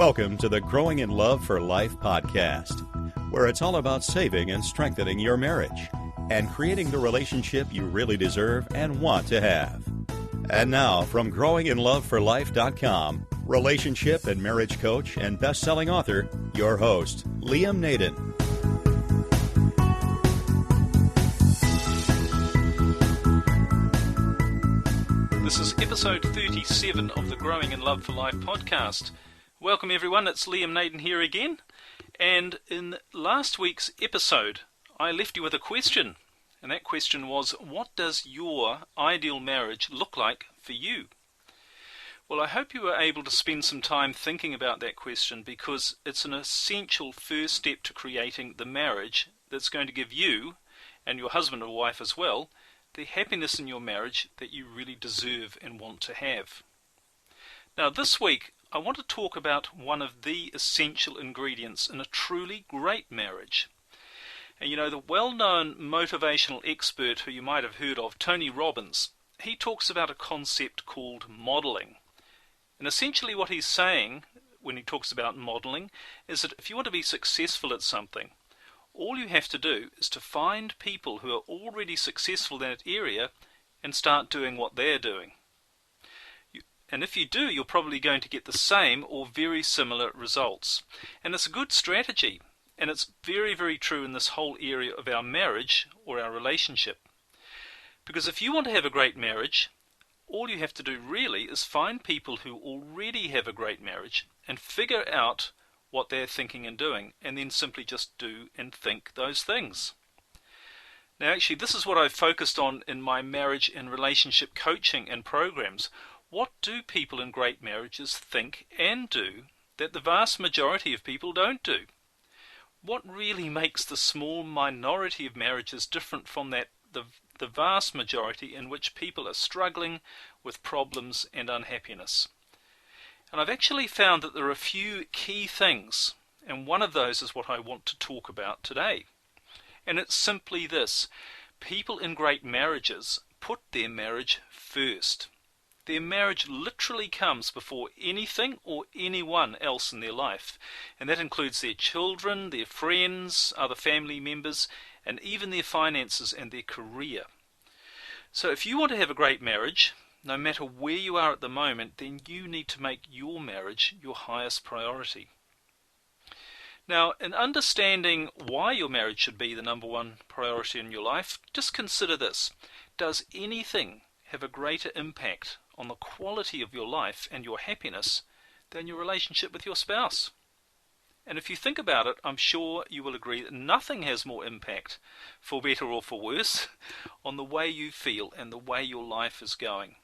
Welcome to the Growing in Love for Life podcast, where it's all about saving and strengthening your marriage and creating the relationship you really deserve and want to have. And now, from growinginloveforlife.com, relationship and marriage coach and best-selling author, your host, Liam Naden. This is episode 37 of the Growing in Love for Life podcast. Welcome everyone, it's Liam Naden here again, and in last week's episode I left you with a question, and that question was, what does your ideal marriage look like for you? Well, I hope you were able to spend some time thinking about that question, because it's an essential first step to creating the marriage that's going to give you, and your husband or wife as well, the happiness in your marriage that you really deserve and want to have. Now this week I want to talk about one of the essential ingredients in a truly great marriage. And you know, the well-known motivational expert who you might have heard of, Tony Robbins, he talks about a concept called modeling. And essentially what he's saying when he talks about modeling is that if you want to be successful at something, all you have to do is to find people who are already successful in that area and start doing what they're doing. And if you do, you're probably going to get the same or very similar results. And it's a good strategy. And it's very, very true in this whole area of our marriage or our relationship. Because if you want to have a great marriage, all you have to do really is find people who already have a great marriage and figure out what they're thinking and doing, and then simply just do and think those things. Now actually, this is what I've focused on in my marriage and relationship coaching and programs. What do people in great marriages think and do that the vast majority of people don't do? What really makes the small minority of marriages different from the vast majority in which people are struggling with problems and unhappiness? And I've actually found that there are a few key things, and one of those is what I want to talk about today. And it's simply this: people in great marriages put their marriage first. Their marriage literally comes before anything or anyone else in their life, and that includes their children, their friends, other family members, and even their finances and their career. So if you want to have a great marriage, no matter where you are at the moment, then you need to make your marriage your highest priority. Now, in understanding why your marriage should be the number one priority in your life, just consider this: does anything have a greater impact on the quality of your life and your happiness than your relationship with your spouse? And if you think about it, I'm sure you will agree that nothing has more impact, for better or for worse, on the way you feel and the way your life is going.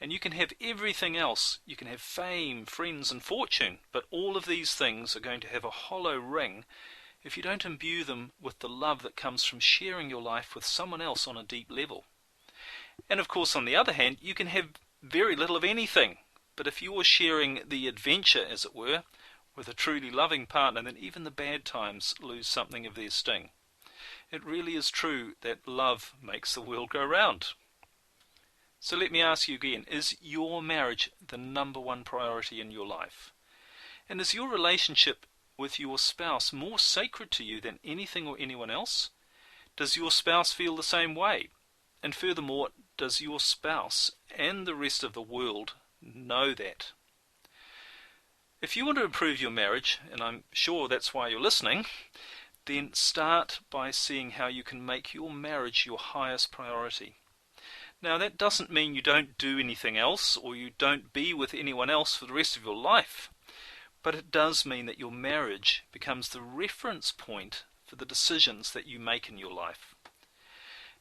And you can have everything else. You can have fame, friends, and fortune, but all of these things are going to have a hollow ring if you don't imbue them with the love that comes from sharing your life with someone else on a deep level. And of course, on the other hand, you can have very little of anything, but if you're sharing the adventure, as it were, with a truly loving partner, then even the bad times lose something of their sting. It really is true that love makes the world go round. So let me ask you again, is your marriage the number one priority in your life? And is your relationship with your spouse more sacred to you than anything or anyone else? Does your spouse feel the same way? And furthermore, does your spouse and the rest of the world know that? If you want to improve your marriage, and I'm sure that's why you're listening, then start by seeing how you can make your marriage your highest priority. Now, that doesn't mean you don't do anything else or you don't be with anyone else for the rest of your life, but it does mean that your marriage becomes the reference point for the decisions that you make in your life.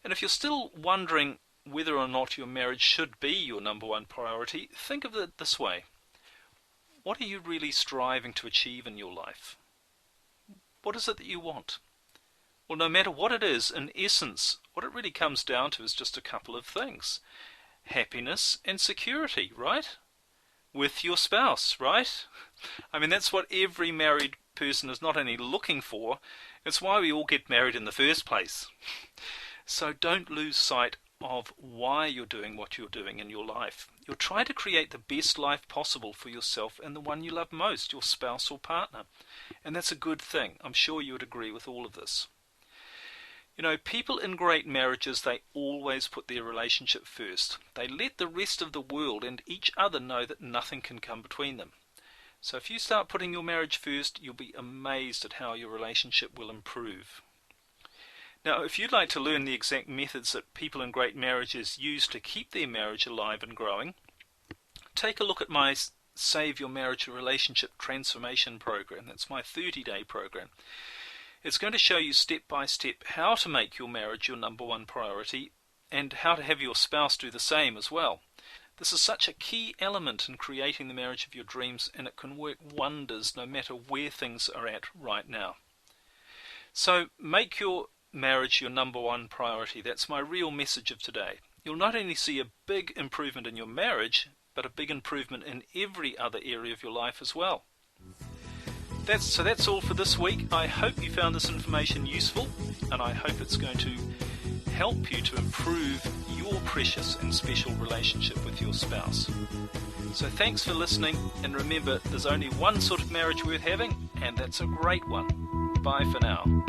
And if you're still wondering whether or not your marriage should be your number one priority, think of it this way. What are you really striving to achieve in your life? What is it that you want? Well, no matter what it is, in essence, what it really comes down to is just a couple of things. Happiness and security, right? With your spouse, right? I mean, that's what every married person is not only looking for, it's why we all get married in the first place. So don't lose sight of why you're doing what you're doing in your life. You'll try to create the best life possible for yourself and the one you love most, your spouse or partner. And that's a good thing. I'm sure you would agree with all of this. You know, people in great marriages, they always put their relationship first. They let the rest of the world and each other know that nothing can come between them. So if you start putting your marriage first, you'll be amazed at how your relationship will improve. Now, if you'd like to learn the exact methods that people in great marriages use to keep their marriage alive and growing, take a look at my Save Your Marriage Relationship Transformation program. That's my 30-day program. It's going to show you step by step how to make your marriage your number one priority and how to have your spouse do the same as well. This is such a key element in creating the marriage of your dreams, and it can work wonders no matter where things are at right now. So make your marriage your number one priority. That's my real message of today. You'll not only see a big improvement in your marriage, but a big improvement in every other area of your life as well. That's all for this week. I hope you found this information useful, and I hope it's going to help you to improve your precious and special relationship with your spouse. So thanks for listening, and remember, there's only one sort of marriage worth having, and that's a great one. Bye for now.